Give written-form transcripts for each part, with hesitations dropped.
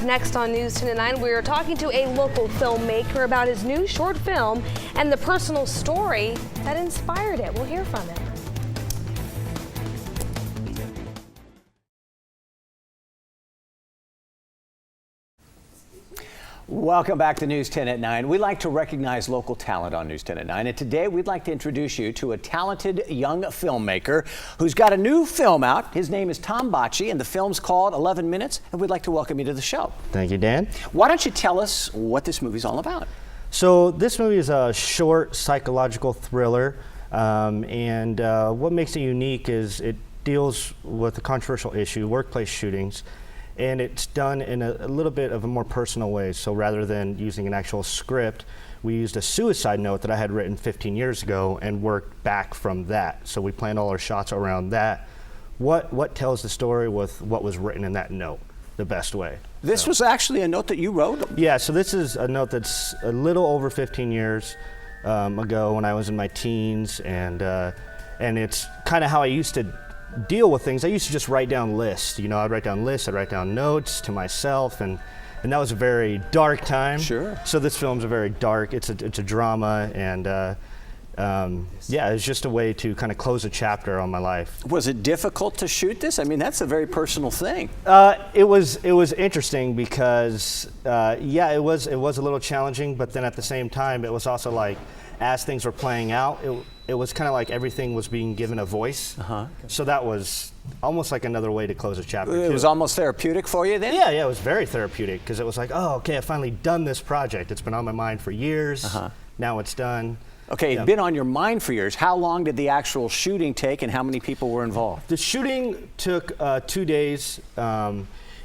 Next on News 10 at 9, we are talking to a local filmmaker about his new short film and the personal story that inspired it. We'll hear from him. Welcome back to News 10 at 9. We like to recognize local talent on News 10 at 9, and today we'd like to introduce you to a talented young filmmaker who's got a new film out. His name is Tom Botchii, and the film's called 11 Minutes, and we'd like to welcome you to the show. Thank you, Dan. Why don't you tell us what this movie's all about? So this movie is a short psychological thriller, and what makes it unique is it deals with a controversial issue, workplace shootings. And it's done in a little bit of a more personal way. So rather than using an actual script, we used a suicide note that I had written 15 years ago and worked back from that. So we planned all our shots around that. What tells the story with what was written in that note the best way? This was actually a note that you wrote? Yeah, so this is a note that's a little over 15 years ago when I was in my teens, and it's kind of how I used to deal with things. I used to just write down lists. You know, I'd write down lists, I'd write down notes to myself, and that was a very dark time. Sure. So this film's a very dark, it's a drama, and yeah, it's just a way to kind of close a chapter on my life. Was it difficult to shoot this? I mean, that's a very personal thing. It was interesting because, yeah, it was a little challenging, but then at the same time, it was also like, as things were playing out, it was kind of like everything was being given a voice. So that was almost like another way to close a chapter. It was almost therapeutic for you then? Yeah, it was very therapeutic because it was like, oh, okay, I've finally done this project. It's been on my mind for years. Now it's done. Okay, it'd been on your mind for years. How long did the actual shooting take, and how many people were involved? The shooting took 2 days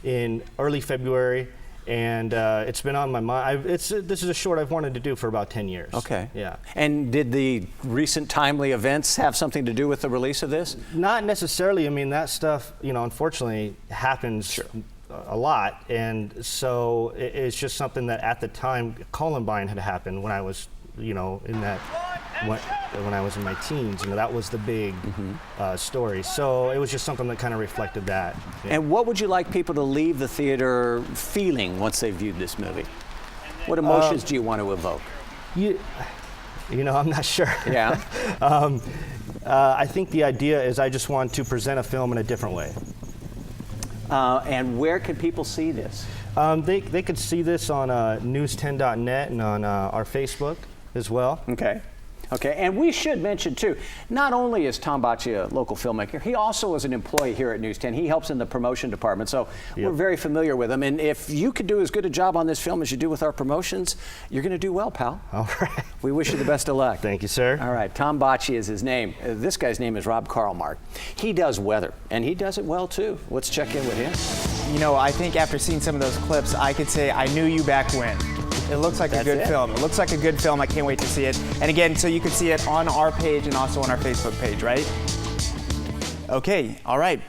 in early February. And it's been on my mind. This is a short I've wanted to do for about 10 years. Okay. Yeah. And did the recent timely events have something to do with the release of this? Not necessarily. I mean, that stuff, you know, unfortunately happens a lot. And so it's just something that at the time, Columbine had happened when I was, you know, when I was in my teens. You know, that was the big story. So it was just something that kind of reflected that. Yeah. And what would you like people to leave the theater feeling once they viewed this movie? What emotions do you want to evoke? You know, I'm not sure. Yeah. I think the idea is I just want to present a film in a different way. And where can people see this? They could see this on news10.net and on our Facebook as well. Okay. Okay, and we should mention too, not only is Tom Botchii a local filmmaker, he also is an employee here at News 10. He helps in the promotion department, so we're very familiar with him. And if you could do as good a job on this film as you do with our promotions, you're going to do well, pal. All right. We wish you the best of luck. Thank you, sir. All right, Tom Botchii is his name. This guy's name is Rob Carlmark. He does weather, and he does it well too. Let's check in with him. You know, I think after seeing some of those clips, I could say I knew you back when. It looks like a good film. It looks like a good film. I can't wait to see it. And again, so you can see it on our page and also on our Facebook page, right? Okay, all right.